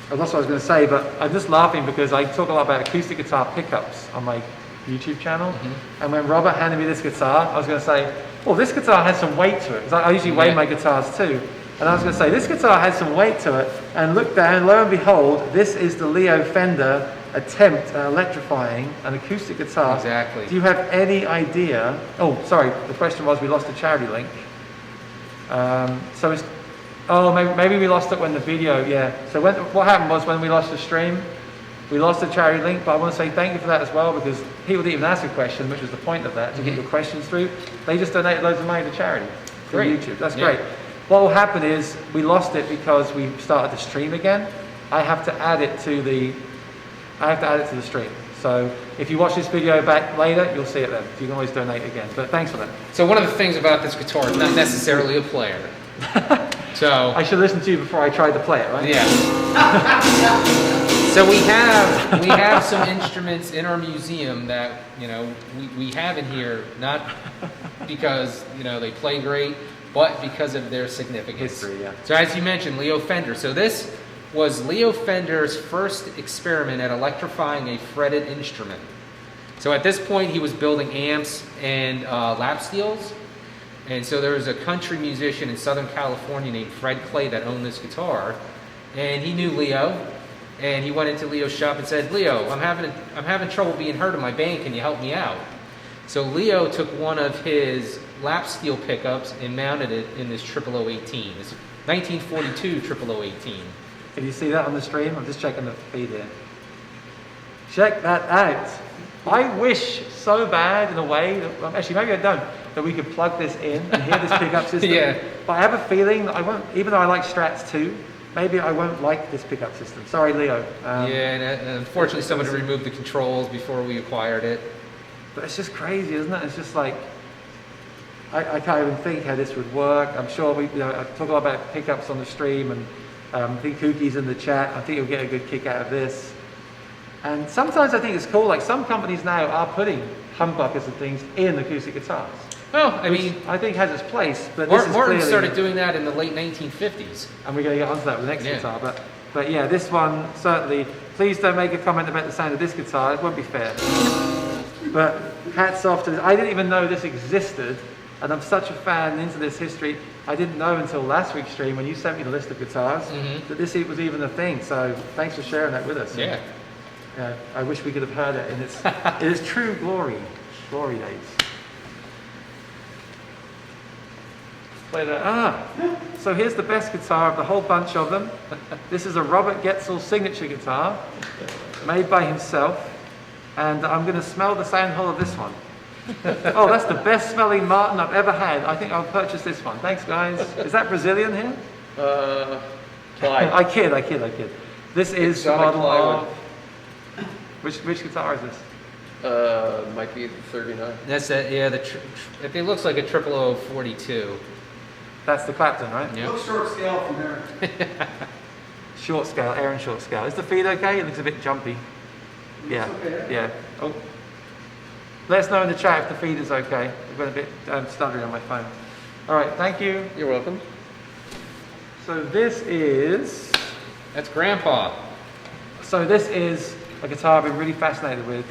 what I was going to say, but I'm just laughing because I talk a lot about acoustic guitar pickups on my YouTube channel. And when Robert handed me this guitar, I was going to say, well, this guitar has some weight to it. 'Cause I usually weigh my guitars too. And I was going to say, this guitar has some weight to it. And look down, lo and behold, this is the Leo Fender attempt at electrifying an acoustic guitar. Exactly. Do you have any idea? Oh, sorry. The question was, we lost a charity link. So it's, oh, maybe we lost it when the video, yeah. So what happened was when we lost the stream, we lost the charity link, but I want to say thank you for that as well, because people didn't even ask a question, which was the point of that, to get your questions through. They just donated loads of money to charity through Great. YouTube. That's Yeah. great. What will happen is we lost it because we started the stream again. I have to add it to the stream. So if you watch this video back later, you'll see it then. You can always donate again. But thanks for that. So one of the things about this guitar is not necessarily a player. So I should listen to you before I tried to play it, right? yeah. So we have some instruments in our museum that we have in here, not because they play great, but because of their significance. History, yeah. So as you mentioned, Leo Fender. So this was Leo Fender's first experiment at electrifying a fretted instrument. So at this point, he was building amps and lap steels. And so there was a country musician in Southern California named Fred Clay that owned this guitar. And he knew Leo. And he went into Leo's shop and said, Leo, I'm having trouble being heard in my band. Can you help me out? So Leo took one of his lap steel pickups and mounted it in this 00018. This 1942 00018. Can you see that on the stream? I'm just checking the feed here. Check that out. I wish so bad in a way, that, actually maybe I don't, that we could plug this in and hear this pickup system. Yeah. But I have a feeling that I won't, even though I like Strats too, maybe I won't like this pickup system. Sorry, Leo. Yeah, and unfortunately someone had removed the controls before we acquired it. But it's just crazy, isn't it? It's just like, I can't even think how this would work. I'm sure I talk a lot about pickups on the stream, and I think Kookie's in the chat. I think you'll get a good kick out of this. And sometimes I think it's cool, like some companies now are putting humbuckers and things in acoustic guitars. Well, I mean, I think has its place, but this is Martin clearly, started doing that in the late 1950s. and we're going to get onto that with the next Yeah. guitar. But yeah, this one certainly. Please don't make a comment about the sound of this guitar. It won't be fair. But hats off to this. I didn't even know this existed, and I'm such a fan into this history. I didn't know until last week's stream when you sent me the list of guitars that this was even a thing. So thanks for sharing that with us. Yeah. Yeah, I wish we could have heard it in its true glory days. Play that. So here's the best guitar of the whole bunch of them. This is a Robert Goetzl signature guitar, made by himself, and I'm going to smell the sound hole of this one. Oh, that's the best smelling Martin I've ever had. I think I'll purchase this one. Thanks, guys. Is that Brazilian here? Clyde. I kid. This is the Exotic model plywood. of... Which guitar is this? Might be the 39. That's it. Yeah, it looks like a 00042. That's the Clapton, right? Yeah. Look short scale from there. Short scale, Aaron short scale. Is the feed okay? It looks a bit jumpy. Yeah, okay. yeah. Oh. Let us know in the chat if the feed is okay. I've got a bit stuttering on my phone. All right, thank you. You're welcome. So this is... That's Grandpa. So this is a guitar I've been really fascinated with,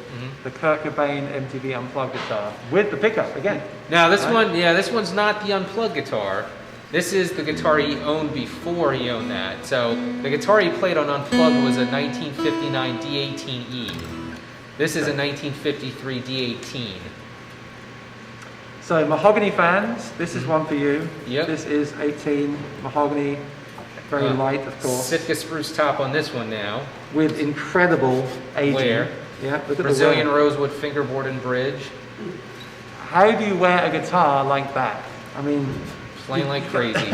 the Kurt Cobain MTV Unplugged guitar, with the pickup again. Now this Right. this one's not the unplugged guitar. This is the guitar he owned before he owned that. So the guitar he played on Unplugged was a 1959 D18E. This is a 1953 D18. So mahogany fans, this is one for you. Yep. This is 18 mahogany, very light, of course, Sitka spruce top on this one now. with incredible aging. Wear. Yeah, look at Brazilian the wear. rosewood fingerboard and bridge. How do you wear a guitar like that? I mean, Playing like crazy.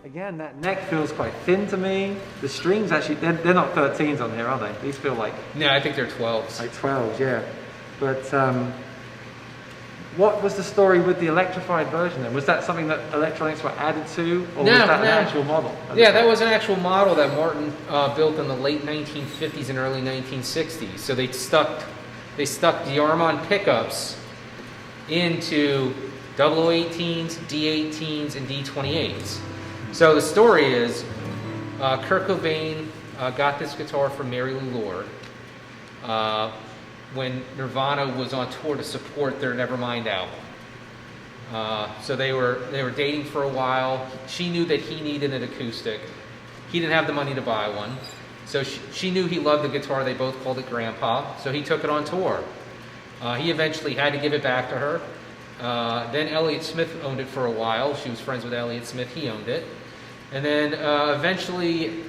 again, that neck feels quite thin to me. The strings actually, they're not 13s on here, are they? These feel like No, I think they're 12s. 12s, yeah. But what was the story with the electrified version then? Was that something that electronics were added to, or No, was that an no. actual model? Yeah, that was an actual model that Martin built in the late 1950s and early 1960s. So they stuck the Armand pickups into 0018s, D18s, and D28s. So the story is, Kurt Cobain got this guitar from Mary Lou Lord when Nirvana was on tour to support their Nevermind album. So they were dating for a while. She knew that he needed an acoustic. He didn't have the money to buy one. So she knew he loved the guitar. They both called it Grandpa. So he took it on tour. He eventually had to give it back to her. Then Elliott Smith owned it for a while. She was friends with Elliott Smith. He owned it. And then eventually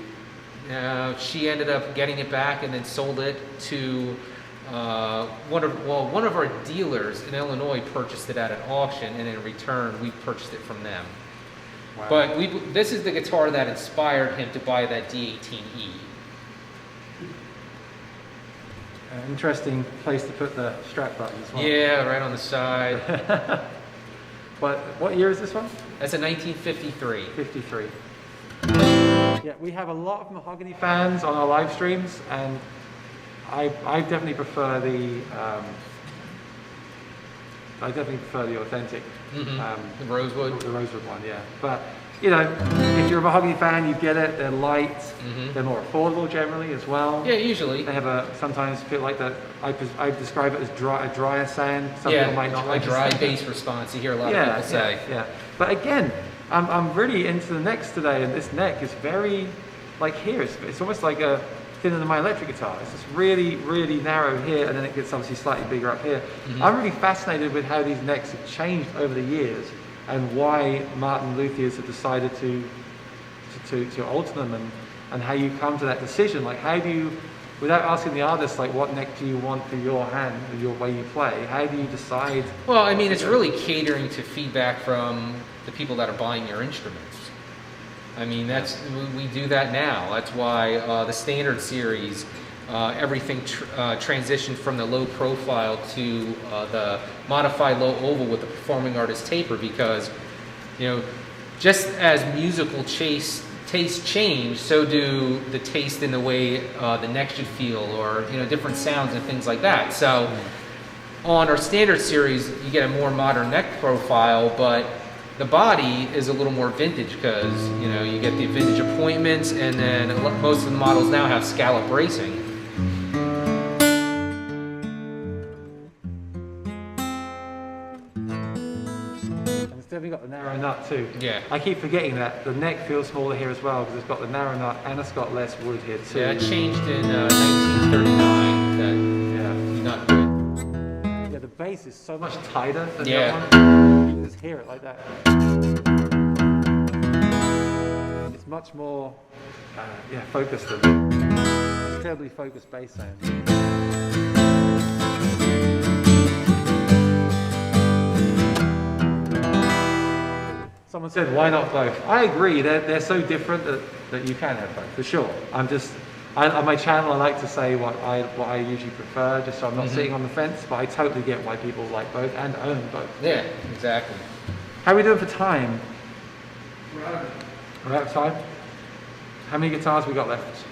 she ended up getting it back and then sold it to one of our dealers in Illinois purchased it at an auction, and in return we purchased it from them. Wow. But this is the guitar that inspired him to buy that D18E. Interesting place to put the strap button as well. Yeah, right on the side. What year is this one? That's a 1953. 53. Yeah, we have a lot of mahogany fans on our live streams, and I definitely prefer the authentic. The Rosewood. The Rosewood one, yeah. But you know, if you're a mahogany fan, you get it. They're light. They're more affordable generally as well. Yeah, usually. They have sometimes feel like that. I describe it as a drier sound. Some people might not a like dry the sound. bass response. You hear a lot of people say. Yeah. But again, I'm really into the necks today, and this neck is very, like here, it's almost like a thinner than my electric guitar. It's just really, really narrow here, and then it gets obviously slightly bigger up here. I'm really fascinated with how these necks have changed over the years, and why Martin luthiers have decided to alter them, and how you come to that decision. Like, how do you, without asking the artist, like, what neck do you want for your hand, your way you play, how do you decide? Well, I mean, it's really catering to feedback from the people that are buying your instruments. I mean, we do that now. That's why the standard series, everything transitioned from the low profile to the modified low oval with the performing artist taper, because, you know, just as musical taste change, so do the taste in the way the neck should feel, or, you know, different sounds and things like that. So on our standard series, you get a more modern neck profile, but the body is a little more vintage, because, you know, you get the vintage appointments, and then most of the models now have scallop bracing. And it's definitely got the narrow nut too. Yeah. I keep forgetting that the neck feels smaller here as well, because it's got the narrow nut and it's got less wood here too. Yeah, it changed in 1939. That nut width. Yeah, the bass is so much tighter than the Yeah. other one. You can just hear it like that. It's much more focused. Incredibly focused bass sound. Someone said, why not both? I agree, they're so different that you can have both, for sure. On my channel, I like to say what I usually prefer, just so I'm not sitting on the fence, but I totally get why people like both and own both. Yeah, exactly. How are we doing for time? We're out of time? How many guitars we got left?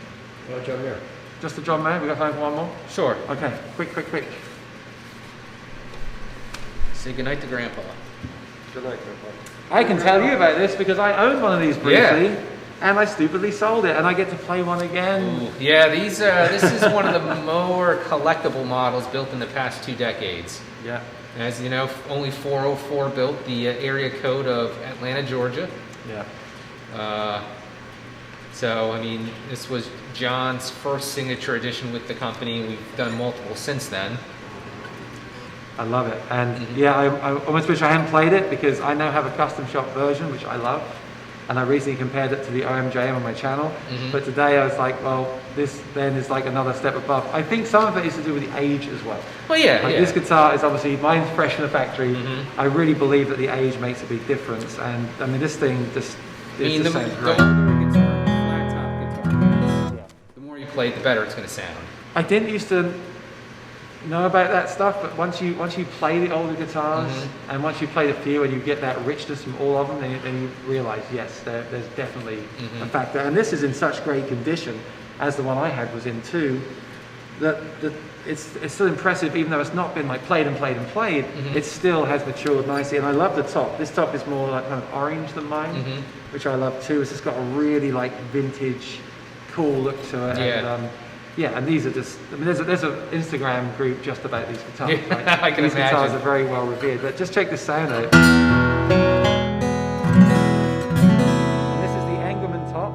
John Mayer. Just the John Mayer? We got time for one more? Sure. Okay, quick. Say goodnight to Grandpa. Good night, Grandpa. I can tell you about this because I owned one of these briefly, and I stupidly sold it, and I get to play one again. Ooh. Yeah, this is one of the more collectible models built in the past 2 decades. Yeah. As you know, only 404 built, the area code of Atlanta, Georgia. Yeah. So, I mean, this was John's first signature edition with the company. We've done multiple since then. I love it, and I almost wish I hadn't played it, because I now have a custom shop version, which I love, and I recently compared it to the OM-JM on my channel, but today I was like, well, this then is like another step above. I think some of it is to do with the age as well. Well, yeah, This guitar is obviously, mine's fresh in the factory. I really believe that the age makes a big difference, and I mean, this thing just, it just sounds great. The older guitar, flat top guitar, the more you play it, the better it's going to sound. I didn't used to know about that stuff, but once you play the older guitars, and once you play the few and you get that richness from all of them, then you realize, yes, there's definitely a factor. And this is in such great condition, as the one I had was in too, that it's still impressive, even though it's not been like played, it still has matured nicely. And I love the top. This top is more like kind of orange than mine, which I love too. It's just got a really like vintage, cool look to it. Yeah. And these are just, I mean, there's an Instagram group just about these guitars, right? I can these guitars imagine. are very well revered, but just check the sound out. And this is the Engelmann top.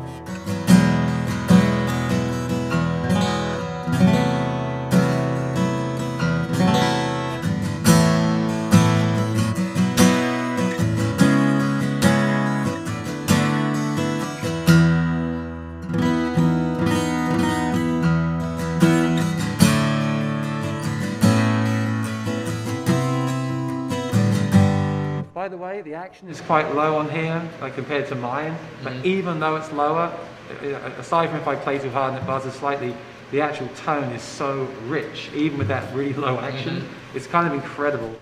by the way, the action is quite low on here, like compared to mine. But even though it's lower, aside from if I play too hard and it buzzes slightly, the actual tone is so rich, even with that really low action. It's kind of incredible.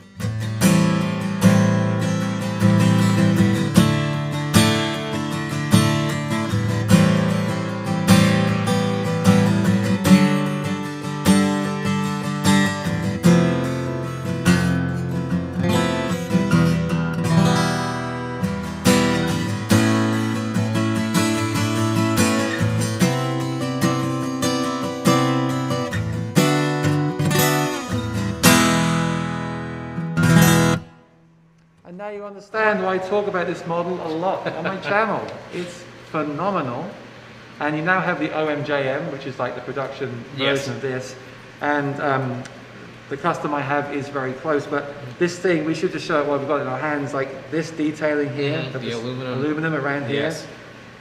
And now you understand why I talk about this model a lot on my channel. It's phenomenal. And you now have the OM-JM, which is like the production version of this. And the custom I have is very close. But this thing, we should just show it while we've got it in our hands, like this detailing here. The aluminum around here. Yes.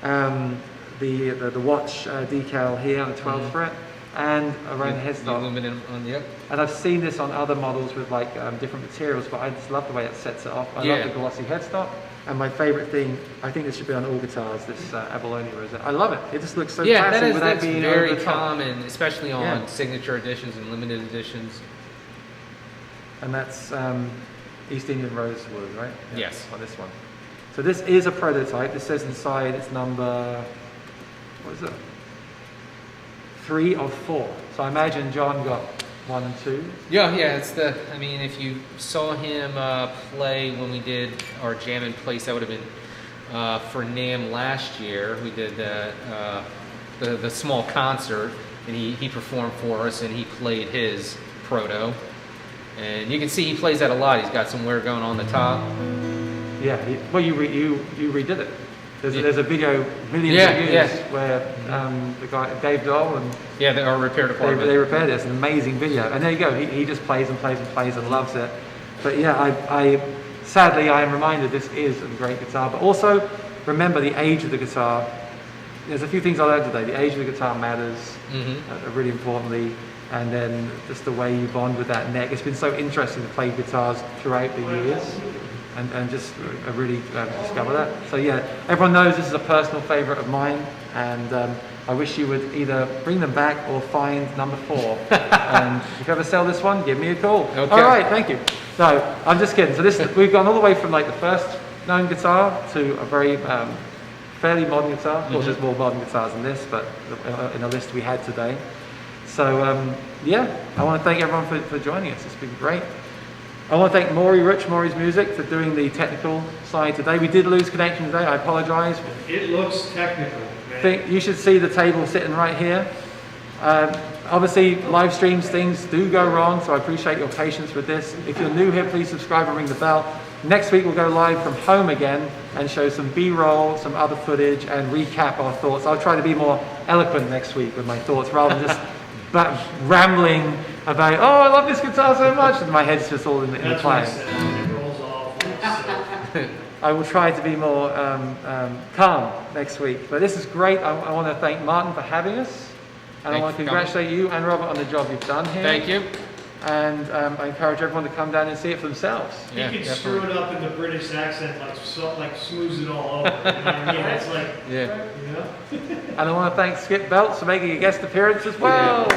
The watch decal here on the 12th fret. And around the headstock. The aluminum on the And I've seen this on other models with like different materials, but I just love the way it sets it off. I love the glossy headstock. And my favorite thing, I think this should be on all guitars, this abalone rosette. I love it. It just looks so classy without that's being very over the top. common, especially on signature editions and limited editions. And that's East Indian rosewood, right? Yes. On this one. So this is a prototype. This says inside it's number, what is it? 3 of 4. So I imagine John got 1 and 2. Yeah, it's I mean, if you saw him play when we did our Jam in Place, that would have been for NAMM last year. We did the small concert, and he performed for us, and he played his proto. And you can see he plays that a lot. He's got some wear going on the top. Yeah, well, you redid it. There's a video, millions of views, where the guy, Dave Doll, and our repair department. They repaired it. It's an amazing video. And there you go. He just plays and plays and plays and loves it. But yeah, sadly, I am reminded this is a great guitar. But also, remember the age of the guitar. There's a few things I learned today. The age of the guitar matters, really importantly. And then just the way you bond with that neck. It's been so interesting to play guitars throughout the years. And just really discover that. So yeah, everyone knows this is a personal favorite of mine, and I wish you would either bring them back or find number 4. And if you ever sell this one, give me a call. Okay. All right, thank you. No, I'm just kidding. So we've gone all the way from like the first known guitar to a very fairly modern guitar. Of course, there's more modern guitars than this, but in the list we had today. So yeah, I want to thank everyone for joining us. It's been great. I want to thank Maury's Music for doing the technical side today. We did lose connection today, I apologize. It looks technical, man. You should see the table sitting right here. Obviously, live streams, things do go wrong, so I appreciate your patience with this. If you're new here, please subscribe and ring the bell. Next week, we'll go live from home again and show some B-roll, some other footage, and recap our thoughts. I'll try to be more eloquent next week with my thoughts, rather than just rambling about, oh, I love this guitar so much, and my head's just all in the playing. It rolls off. I will try to be more calm next week. But this is great. I want to thank Martin for having us. And I want to congratulate you and Robert on the job you've done here. Thank you. And I encourage everyone to come down and see it for themselves. You can screw it up in the British accent, like smooths it all over. You know what I mean? It's like, you know? And I want to thank Skip Beltz for making a guest appearance as well.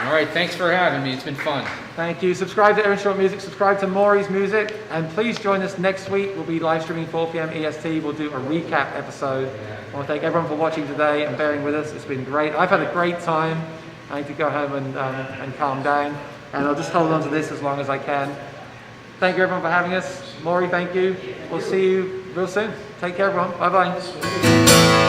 All right, thanks for having me. It's been fun. Thank you. Subscribe to Aaron Short Music. Subscribe to Maury's Music. And please join us next week. We'll be live streaming 4 p.m. EST. We'll do a recap episode. I want to thank everyone for watching today and bearing with us. It's been great. I've had a great time. I need to go home and calm down. And I'll just hold on to this as long as I can. Thank you, everyone, for having us. Maury, thank you. We'll see you real soon. Take care, everyone. Bye-bye.